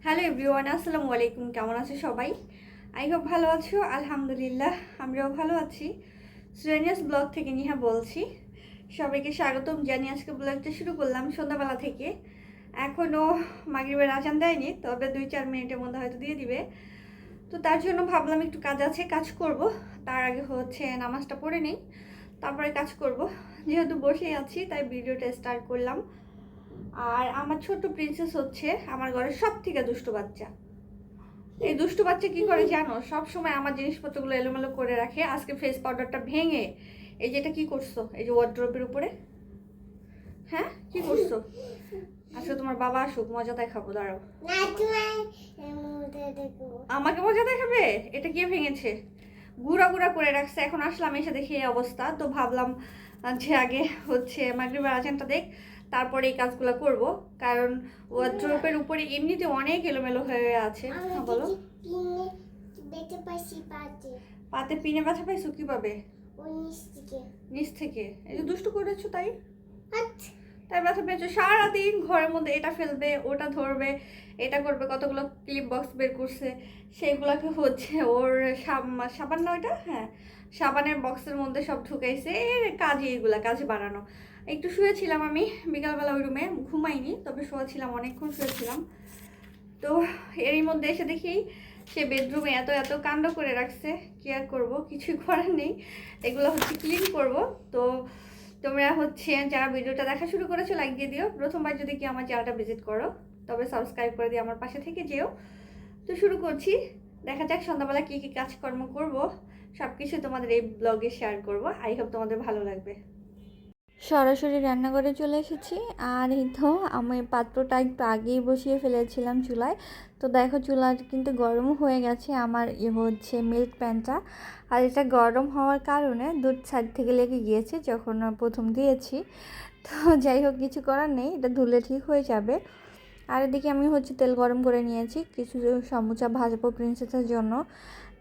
Hello everyone, আসসালামু আলাইকুম। কেমন আছো সবাই? আই হোপ ভালো আছো। আলহামদুলিল্লাহ আমরাও ভালো আছি। সুরেনিয়াস ব্লগ থেকে নিহা বলছি। সবাইকে স্বাগতম জানিয়ে আজকে ব্লগটা শুরু করলাম সন্ধ্যাবেলা থেকে। এখনও মাগরিবের আজান দেয়নি, তবে 2-4 মিনিটের মধ্যে হয়তো দিয়ে দিবে। তো তার জন্য ভাবলাম একটু কাজ আছে, কাজ করব। তার আগে নামাজটা পড়ে নিই, তারপরে কাজ করব। যেহেতু বসেই আছি তাই ভিডিওটা স্টার্ট করলাম। আর আমার ছোট্ট প্রিন্সেস আমার ঘরের সব থেকে দুষ্টু বাচ্চা। এই দুষ্টু বাচ্চা কি করে জানো? সব সময় আমার জিনিসপত্রগুলো এলোমেলো করে রাখে। আজকে ফেস পাউডারটা ভেঙে এই যেটা কি করছো, এই যে ওয়ার্ড্রোবের উপরে, হ্যাঁ কি করছো? আজকে তোমার বাবা আসুক, মজা দেখাবো, দাঁড়াও। আমাকে মজা দেখাবে? এটা কে ভেঙেছে? গুঁড়া গুঁড়া করে রাখছে। এখন আসলাম, এসে দেখি এই অবস্থা। তো ভাবলাম যে আগে মাগরিবের আজানটা দেখ, তারপরে এই কাজগুলো করব। কারণ ওয়ার্ড্রোবের উপরে এমনিতে অনেক এলোমেলো হয়ে আছে। বলো। পাতে পিনে ব্যথা পাইছো কিভাবে? নিচ থেকে এই যে দুষ্টু করেছো তাই তাই ব্যথা পেয়েছো। সারাদিন ঘরের মধ্যে এটা ফেলবে, ওটা ধরবে, এটা করবে। কতগুলো ক্লিপ বক্স বের করছে, সেইগুলোকে ওর সাবান না ওইটা, হ্যাঁ সাবানের বক্সের মধ্যে সব ঢুকাইছে। কাজে বানানো। একটু শুয়েছিলাম আমি বিকালবেলা ওই রুমে, ঘুমাইনি, তবে শুয়েছিলাম, অনেকক্ষণ শুয়েছিলাম। তো এরই মধ্যে এসে দেখি সে বেডরুমে এত এত কাণ্ড করে রাখছে। কি আর করবো, কিছুই করার নেই। এগুলো ক্লিন করব। তো তোমরা যারা ভিডিওটা দেখা শুরু করেছো, লাইক দিয়ে দিও। প্রথমবার যদি কি আমার চ্যানেলটা ভিজিট করো, তবে সাবস্ক্রাইব করে দিয়ে আমার পাশে থেকে যেও। তো শুরু করছি। দেখা যাক সন্ধ্যাবেলা কি কি কাজকর্ম করব, সব কিছু তোমাদের এই ব্লগে শেয়ার করব। আই হোপ তোমাদের ভালো লাগবে। সরাসরি রান্নাঘরে চলে এসেছি। আর এই তো আমি পাত্রটা একটু আগেই বসিয়ে ফেলেছিলাম চুলায়। তো দেখো চুলা কিন্তু গরম হয়ে গেছে। আমার মিল্ক প্যানটা, আর এটা গরম হওয়ার কারণে দুধ সাইড থেকে লেগে গিয়েছে যখন প্রথম দিয়েছি। তো যাই হোক, কিছু করার নেই, এটা ধুলে ঠিক হয়ে যাবে। আর এদিকে আমি তেল গরম করে নিয়েছি, কিছু সমুচা ভাজবো প্রিন্সেসের জন্য।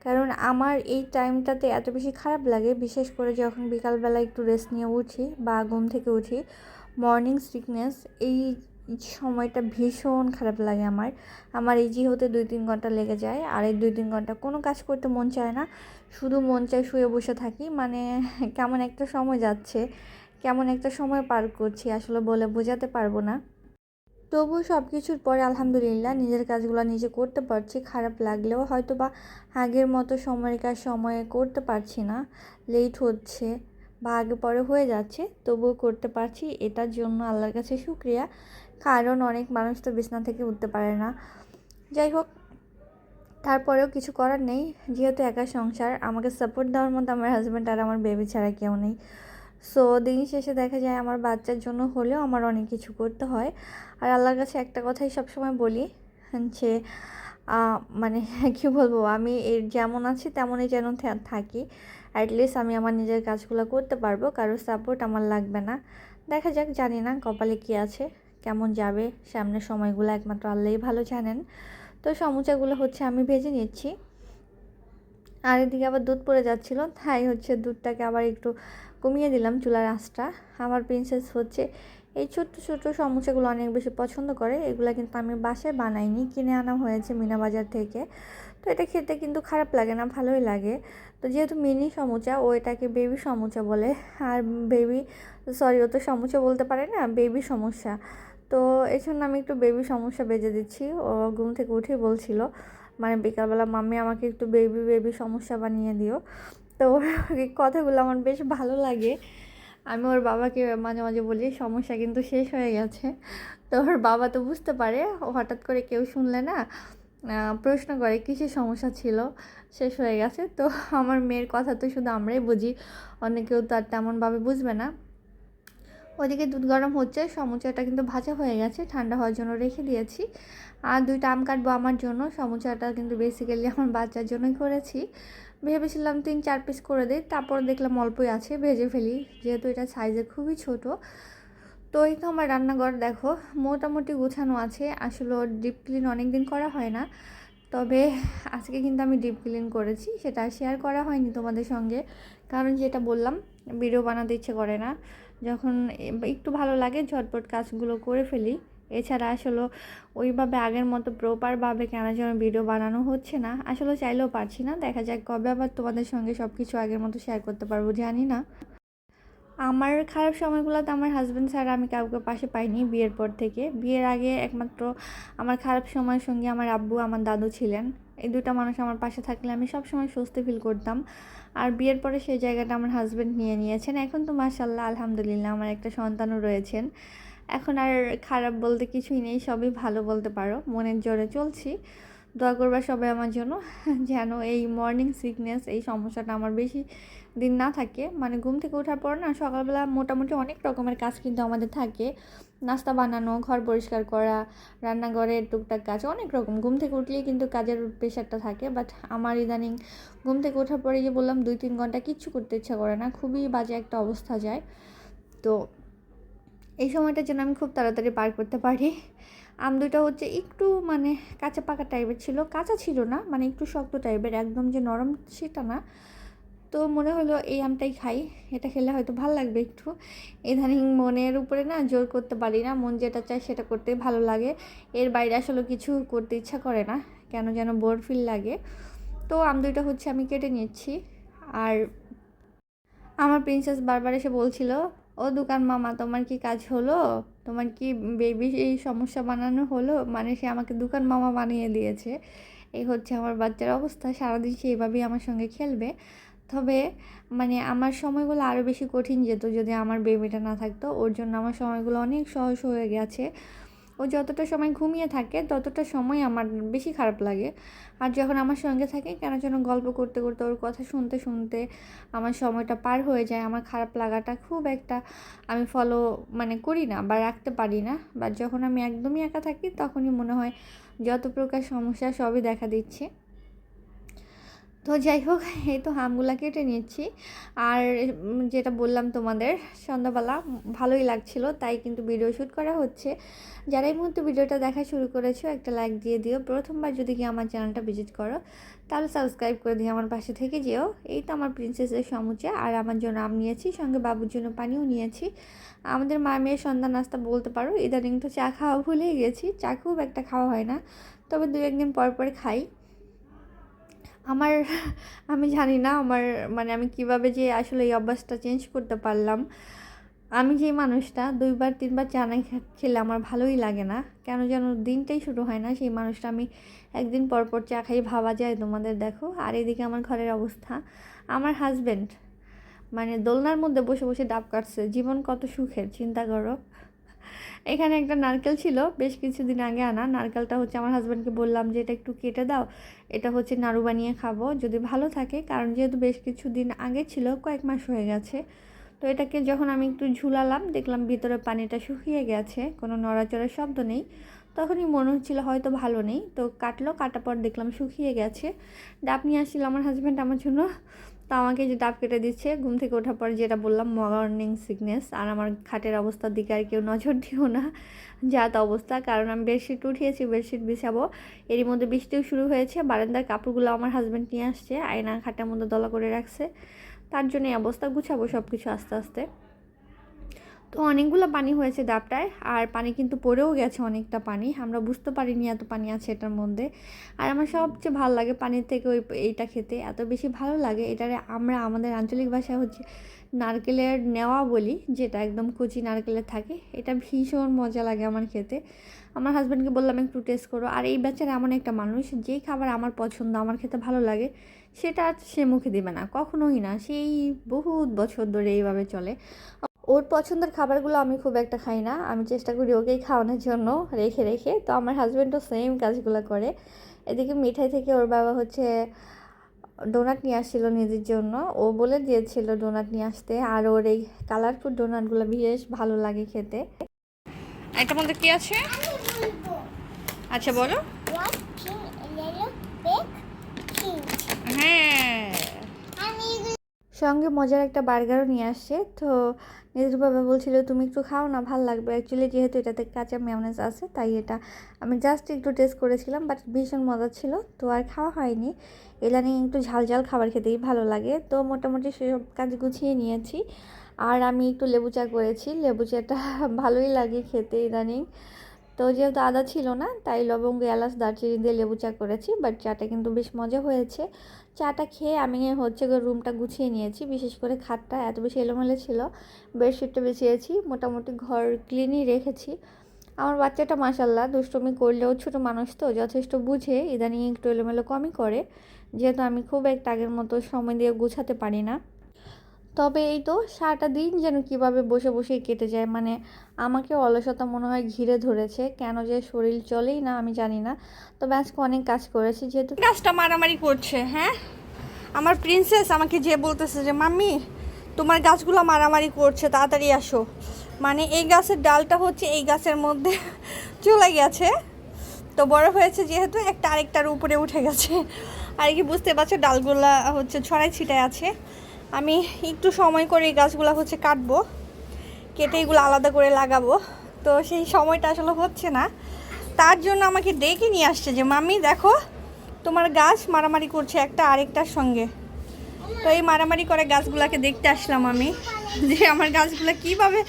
কারণ আমার এই টাইমটাতে এত বেশি খারাপ লাগে, বিশেষ করে যখন বিকালবেলা একটু রেস্ট নিয়ে উঠি বা ঘুম থেকে উঠি, মর্নিং সিকনেস, এই সময়টা ভীষণ খারাপ লাগে আমার এই হতে 2-3 ঘন্টা লেগে যায়। আর এই 2-3 ঘন্টা কোনো কাজ করতে মন চায় না, শুধু মন চায় শুয়ে বসে থাকি। মানে কেমন একটা সময় যাচ্ছে, কেমন একটা সময় পার করছি, আসলে বলে বোঝাতে পারবো না। তবু সব কিছুর পরে আলহামদুলিল্লাহ নিজের কাজগুলো নিজে করতে পারছি। খারাপ লাগলেও হয়তো বা আগের মতো সময়ের কাজ সময়ে করতে পারছি না, লেট হচ্ছে বা আগে পরে হয়ে যাচ্ছে, তবুও করতে পারছি। এটার জন্য আল্লাহর কাছে শুকরিয়া। কারণ অনেক মানুষ তো বিছানা থেকে উঠতে পারে না। যাই হোক, তারপরেও কিছু করার নেই, যেহেতু একা সংসার, আমাকে সাপোর্ট দেওয়ার মতো আমার হাজব্যান্ড আর আমার বেবি ছাড়া কেউ নেই। সো দিন শেষে দেখা যায় আমার বাচ্চার জন্য হলেও আমার অনেক কিছু করতে হয়। আর আল্লাহর কাছে একটা কথাই সবসময় বলি যে মানে কী বলবো, আমি যেমন আছি তেমনই যেন থাকি। অ্যাটলিস্ট আমি আমার নিজের কাজগুলো করতে পারবো, কারোর সাপোর্ট আমার লাগবে না। দেখা যাক, জানি না কপালে কী আছে, কেমন যাবে সামনের সময়গুলো একমাত্র আল্লাহই ভালো জানেন। তো সমুচাগুলো আমি ভেজে নিচ্ছি। আর এদিকে আবার দুধ পড়ে যাচ্ছিলো, তাই দুধটাকে আবার একটু কমিয়ে দিলাম চুলার আঁচটা। আমার প্রিন্সেস এই ছোট্ট ছোট্ট সমুচাগুলো অনেক বেশি পছন্দ করে। এগুলো কিন্তু আমি বাসায় বানাইনি, কিনে আনা হয়েছে মিনা বাজার থেকে। তো এটা খেতে কিন্তু খারাপ লাগে না, ভালোই লাগে। তো যেহেতু মিনি সমুচা, ও এটাকে বেবি সমুচা বলে। আর ও তো সমুচা বলতে পারে না, বেবি সমস্যা। তো এই জন্য আমি একটু বেবি সমস্যা বেজে দিচ্ছি। ও ঘুম থেকে উঠে বলছিল, মানে বিকালবেলা, মাম্মি আমাকে একটু বেবি বেবি সমস্যা বানিয়ে দিও। তো এই কথাগুলো আমার বেশ ভালো লাগে। আমি ওর বাবাকে মাঝে মাঝে বলি সমস্যা কিন্তু শেষ হয়ে গেছে। তো ওর বাবা তো বুঝতে পারে, ও হঠাৎ করে কেউ শুনলে না প্রশ্ন করে কিসের সমস্যা ছিল, শেষ হয়ে গেছে। তো আমার মেয়ের কথা তো শুধু আমরাই বুঝি, অনেকেও তো আর তেমনভাবে বুঝবে না। ওদিকে দুধ গরম হচ্ছে, সমুচাটা কিন্তু ভাজা হয়ে গেছে, ঠান্ডা হওয়ার জন্য রেখে দিয়েছি। আর 2টা আম কাটবো আমার জন্য। সমুচাটা কিন্তু বেসিক্যালি আমার বাচ্চার জন্যই করেছি। ভেবেছিলাম 3-4 পিস করে দিই, তারপর দেখলাম অল্পই আছে, ভেজে ফেলি, যেহেতু এটা সাইজে খুবই ছোট। তো এই তো আমার রান্নাঘর দেখো মোটামুটি গোছানো আছে। আসলে ডিপ ক্লিন অনেক দিন করা হয় না, তবে আজকে কিন্তু আমি ডিপ ক্লিন করেছি। সেটা শেয়ার করা হয়নি তোমাদের সঙ্গে, কারণ যেটা বললাম, ভিডিও বানাতে ইচ্ছে করে না। যখন একটু ভালো লাগে ঝটপট কাজগুলো করে ফেলি, এছাড়া আসলে ওইভাবে আগের মতো প্রপারভাবে কেন যেন ভিডিও বানানো হচ্ছে না, আসলে চাইলেও পারছি না। দেখা যাক কবে আবার তোমাদের সঙ্গে সব কিছু আগের মতো শেয়ার করতে পারবো জানি না। আমার খারাপ সময়গুলোতে আমার হাজব্যান্ড ছাড়া আমি কাউকে পাশে পাইনি বিয়ের পর থেকে। বিয়ের আগে একমাত্র আমার খারাপ সময়ের সঙ্গে আমার আব্বু আমার দাদু ছিলেন। এই দুটো মানুষ আমার পাশে থাকলে আমি সবসময় স্বস্তি ফিল করতাম। আর বিয়ের পরে সেই জায়গাটা আমার হাজব্যান্ড নিয়ে নিয়েছেন। এখন তো মাশাআল্লাহ আলহামদুলিল্লাহ আমার একটা সন্তানও রয়েছেন। এখন আর খারাপ বলতে কিছুই নেই, সবই ভালো বলতে পারো। মনের জোরে চলছি। দোয়া করবা সবাই আমার জন্য, যেন এই মর্নিং সিকনেস এই সমস্যাটা আমার বেশি দিন না থাকে। মানে ঘুম থেকে ওঠার পর না সকালবেলা মোটামুটি অনেক রকমের কাজ কিন্তু আমাদের থাকে। নাস্তা বানানো, ঘর পরিষ্কার করা, রান্নাঘরের টুকটাক কাজ, অনেক রকম। ঘুম থেকে উঠলেই কিন্তু কাজের প্রেশারটা থাকে। বাট আমার ইদানিং ঘুম থেকে ওঠার পরে যে বললাম 2-3 ঘন্টা কিচ্ছু করতে ইচ্ছা করে না, খুবই বাজে একটা অবস্থা যায়। তো এই সময়টা যেন আমি খুব তাড়াতাড়ি পার করতে পারি। আম দুটো হচ্ছে একটু মানে কাঁচা পাকা টাইপের ছিল, কাঁচা ছিল না, মানে একটু শক্ত টাইপের, একদম যে নরম সেটা না। তো মনে হলো এই আমটাই খাই, এটা খেলে হয়তো ভালো লাগবে একটু। ইদানিং মনের উপরে না জোর করতে পারি না, মন যেটা চায় সেটা করতে ভালো লাগে। এর বাইরে আসলে কিছু করতে ইচ্ছা করে না, কেন যেন বোর ফিল লাগে। তো আম দুটো হচ্ছে আমি কেটে নিচ্ছি। আর আমার প্রিন্সেস বারবার এসে বলছিল, ও দোকান মামা তোমার কি কাজ হলো, তোমার কি বেবি এই সমস্যা বানানো হলো, মানে সে আমাকে দোকান মামা বানিয়ে দিয়েছে। এই হচ্ছে আমার বাচ্চার অবস্থা, সারাদিন সে এইভাবেই আমার সঙ্গে খেলবে। তবে মানে আমার সময়গুলো আরও বেশি কঠিন যেত যদি আমার বেবিটা না থাকতো। ওর জন্য আমার সময়গুলো অনেক সহজ হয়ে গেছে। ও যতটা সময় ঘুমিয়ে থাকে ততটা সময় আমার বেশি খারাপ লাগে। আর যখন আমার সঙ্গে থাকে কেন যেন গল্প করতে করতে ওর কথা শুনতে শুনতে আমার সময়টা পার হয়ে যায়। আমার খারাপ লাগাটা খুব একটা আমি ফলো মানে করি না বা রাখতে পারি না। বা যখন আমি একদমই একা থাকি তখনই মনে হয় যত প্রকার সমস্যা সবই দেখা দিচ্ছে। তো যাই হোক, এই তো আমগুলা কেটে নিচ্ছি। আর যেটা বললাম তোমাদের, সন্ধ্যাবেলা ভালোই লাগছিল তাই কিন্তু ভিডিও শ্যুট করা হচ্ছে। যারা এই মুহূর্তে ভিডিওটা দেখা শুরু করেছো একটা লাইক দিয়ে দিও। প্রথমবার যদি কি আমার চ্যানেলটা ভিজিট করো তাহলে সাবস্ক্রাইব করে দিয়ে আমার পাশে থেকে যেও। এই তো আমার প্রিন্সেসের সমুচা, আর আমার জন্য আম নিয়েছি, সঙ্গে বাবুর জন্য পানিও নিয়েছি। আমাদের মা মেয়ের সন্ধ্যা নাস্তা বলতে পারো। ইদানিং তো চা খাওয়া ভুলেই গেছি, চা খুব একটা খাওয়া হয় না, তবে 2-1 দিন পর পর খাই। আমার আমি জানি না আমার মানে আমি কিভাবে যে আসলে এই অভ্যাসটা চেঞ্জ করতে পারলাম। আমি যে মানুষটা 2-3 বার চা না খেলে আমার ভালোই লাগে না, কেন যেন দিনটাই শুরু হয় না, সেই মানুষটা আমি একদিন পর পর চা খাই ভাবা যায় তোমাদের। দেখো আর এদিকে আমার ঘরের অবস্থা, আমার হাজব্যান্ড মানে দোলনার মধ্যে বসে বসে ডাব কাটছে। জীবন কত সুখের চিন্তা করো। এখানে একটা নারকেল ছিল বেশ কিছুদিন আগে আনা, নারকেলটা হচ্ছে আমার হাজব্যান্ডকে বললাম যে এটা একটু কেটে দাও, এটা হচ্ছে নাড়ু বানিয়ে খাবো যদি ভালো থাকে, কারণ যেহেতু বেশ কিছুদিন আগে ছিল, কয়েক মাস হয়ে গেছে। তো এটাকে যখন আমি একটু ঝুলালাম দেখলাম ভিতরে পানিটা শুকিয়ে গেছে, কোনো নড়াচড়ার শব্দ নেই। তখনই মনে হচ্ছিলো হয়তো ভালো নেই, তো কাটার পর দেখলাম শুকিয়ে গেছে। ডাব নিয়ে আসছিল আমার হাজব্যান্ড আমার জন্য, তো আমাকে যে ডাব কেটে দিচ্ছে। ঘুম থেকে ওঠার পর যেটা বললাম মর্নিং সিকনেস, আর আমার খাটের অবস্থার দিকে আর কেউ নজর দিও না, যা তো অবস্থা। কারণ আমি বেডশিট উঠিয়েছি, বেডশিট বিছাবো, এরই মধ্যে বৃষ্টিও শুরু হয়েছে। বারান্দার কাপড়গুলো আমার হাজব্যান্ড নিয়ে আসছে, আয়না খাটের মধ্যে দলা করে রাখছে, তার জন্য এই অবস্থা। গুছাবো সব কিছু আস্তে আস্তে। তো অনেকগুলো পানি হয়েছে ডাবটায়, আর পানি কিন্তু পড়েও গেছে অনেকটা পানি, আমরা বুঝতে পারিনি এত পানি আছে এটার মধ্যে। আর আমার সবচেয়ে ভালো লাগে পানির থেকে এইটা খেতে, এত বেশি ভালো লাগে। এটারে আমরা আমাদের আঞ্চলিক ভাষায় হচ্ছে নারকেলের নেওয়া বলি, যেটা একদম কচি নারকেলের থাকে। এটা ভীষণ মজা লাগে আমার খেতে। আমার হাজব্যান্ডকে বললাম একটু টেস্ট করো। আর এই বেচারা এমন একটা মানুষ, যেই খাবার আমার পছন্দ আমার খেতে ভালো লাগে সেটা সে মুখে দেবে না, কখনোই না। সেই বহুত বছর ধরে এইভাবে চলে। ওর পছন্দের খাবারগুলো আমি খুব একটা খাই না, আমি চেষ্টা করি ওকেই খাওয়ানোর জন্য রেখে রেখে। তো আমার হাজব্যান্ডও সেম কাজগুলো করে। এদিকে মিঠাই থেকে ওর বাবা হচ্ছে ডোনাট নিয়ে আসছিল নিজের জন্য, ও বলে দিয়েছিল ডোনাট নিয়ে আসতে। আর ওর এই কালারফুল ডোনাটগুলো বেশ ভালো লাগে খেতে। এটার মধ্যে কি আছে আচ্ছা বলো। হ্যাঁ, সঙ্গে মজার একটা বার্গারও নিয়ে আসছে। তো নিজের বাবা বলছিল তুমি একটু খাও না, ভাল লাগবে। অ্যাকচুয়ালি যেহেতু এটাতে কাঁচা মেয়োনেজ আছে তাই এটা আমি জাস্ট একটু টেস্ট করেছিলাম, বাট ভীষণ মজা ছিল। তো আর খাওয়া হয়নি, ইদানিং একটু ঝাল ঝাল খাবার খেতেই ভালো লাগে। তো মোটামুটি সেসব কাজ গুছিয়ে নিয়েছি। আর আমি একটু লেবু চা করেছি, লেবু চাটা ভালোই লাগে খেতে ইদানিং। তো যেহেতু আদা ছিল না তাই লবঙ্গ, এলাচ, দারচিনি দিয়ে লেবু চা করেছি। বাট চাটা কিন্তু বেশ মজা হয়েছে। চাটা খেয়ে আমি হচ্ছে রুমটা গুছিয়ে নিয়েছি, বিশেষ করে খাটটা এত বেশি এলোমেলো ছিল। বেডশিটটা বিছিয়েছি, মোটামুটি ঘর ক্লিনই রেখেছি। আমার বাচ্চাটা মাশাল্লাহ দুষ্টুমি করলেও ছোটো মানুষ তো যথেষ্ট বুঝে, ইদানিং একটু এলোমেলো কমই করে, যেহেতু আমি খুব একটা আগের মতো সময় দিয়ে গুছাতে পারি না। তবে এই তো সারাটা দিন যেন কীভাবে বসে বসেই কেটে যায়, মানে আমাকে অলসতা মনে হয় ঘিরে ধরেছে, কেন যে শরীর চলেই না আমি জানি না। তবে আজকে অনেক কাজ করেছি, যেহেতু গাছটা মারামারি করছে। হ্যাঁ, আমার প্রিন্সেস আমাকে যে বলতেছে যে মাম্মি তোমার গাছগুলো মারামারি করছে, তাড়াতাড়ি আসো। মানে এই গাছের ডালটা হচ্ছে এই গাছের মধ্যে চলে গেছে, তো বড় হয়েছে যেহেতু একটা আরেকটার উপরে উঠে গেছে। আর কি বুঝতে পারছো, ডালগুলা হচ্ছে ছড়াই ছিটায় আছে। আমি একটু সময় করে এই গাছগুলো হচ্ছে কাটবো, কেটে এগুলো আলাদা করে লাগাবো। তো সেই সময়টা আসলে হচ্ছে না, তার জন্য আমাকে ডেকে নিয়ে আসছে যে মাম্মি দেখো তোমার গাছ মারামারি করছে একটা আরেকটার সঙ্গে। তো এই মারামারি করে গাছগুলাকে দেখতে আসলাম আমি, যে আমার গাছগুলো কিভাবে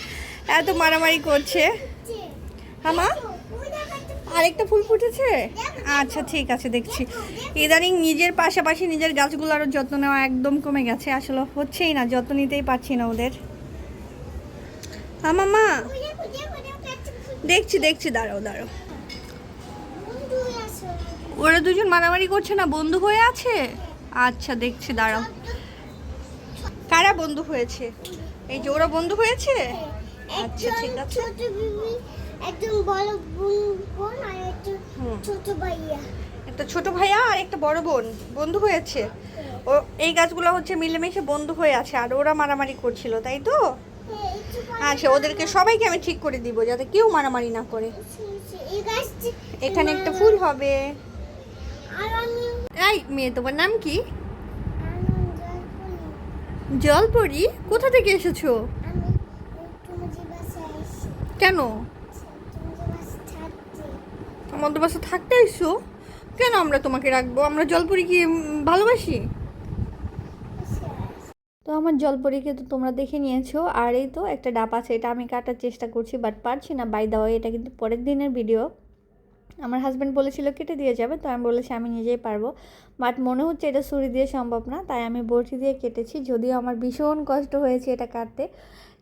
এত মারামারি করছে। হ্যাঁ মা, আরেকটা ফুল ফুটেছে? আচ্ছা ঠিক আছে, দেখছি। ইদানিং নিজের পাশাপাশি নিজের গাছগুলোরও যত্ন নেওয়া একদম কমে গেছে, আসলে হচ্ছেই না, যত্ন নিতেই পারছি না ওদের। হ্যাঁ মামা, দেখছি দেখছি, দাঁড়াও দাঁড়াও। ওরা দুজন মারামারি করছে না, বন্ধু হয়ে আছে? আচ্ছা দেখছি, দাঁড়াও। কারা বন্ধু হয়েছে? এই যে ওরা বন্ধু হয়েছে? আচ্ছা ঠিক আছে। একজন বড় বোন আর একটা ছোট ভাইয়া, একটা ছোট ভাইয়া আর একটা বড় বোন বন্ধু হয়েছে। ও এই গাছগুলো হচ্ছে মিলেমিশে বন্ধু হয়ে আছে, আর ওরা মারামারি করছিল, তাই তো? আচ্ছা, ওদেরকে সবাইকে আমি ঠিক করে দিব যাতে কেউ মারামারি না করে। এখানে একটা ফুল হবে। এই মেয়ে, তোমার নাম কি? জলপরি? কোথা থেকে এসেছো? কেন আমাদের বাসা থাকতে এসো? কেন আমরা তোমাকে রাখবো? আমরা জলপরিকে ভালোবাসি। তো আমার জলপরিকে তো তোমরা দেখে নিয়েছো। আর এই তো একটা ডাব আছে, এটা আমি কাটার চেষ্টা করছি বাট পারছি না। বাই দেওয়া, এটা কিন্তু পরের দিনের ভিডিও। আমার হাজব্যান্ড বলেছিল কেটে দিয়ে যাবে, তো আমি বলেছি আমি নিজেই পারবো। বাট মনে হচ্ছে এটা ছুরি দিয়ে সম্ভব না, তাই আমি বটি দিয়ে কেটেছি। যদিও আমার ভীষণ কষ্ট হয়েছে এটা কাটতে,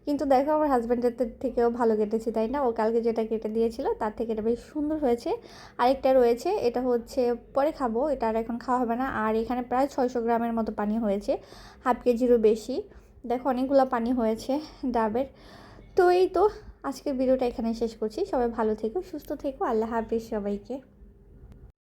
কিন্তু দেখো আমার হাজব্যান্ডের থেকেও ভালো কেটেছি, তাই না? ও কালকে যেটা কেটে দিয়েছিল তার থেকে এটা বেশ সুন্দর হয়েছে। আরেকটা রয়েছে, এটা হচ্ছে পরে খাবো, এটা আর এখন খাওয়া হবে না। আর এখানে প্রায় 600 গ্রামের মতো পানি হয়েছে, হাফ কেজিরও বেশি। দেখো অনেকগুলো পানি হয়েছে ডাবের। তো এই তো আজকের ভিডিওটা এখানে শেষ করছি। সবাই ভালো থেকো, সুস্থ থেকো, আল্লাহ হাফিজ সবাইকে।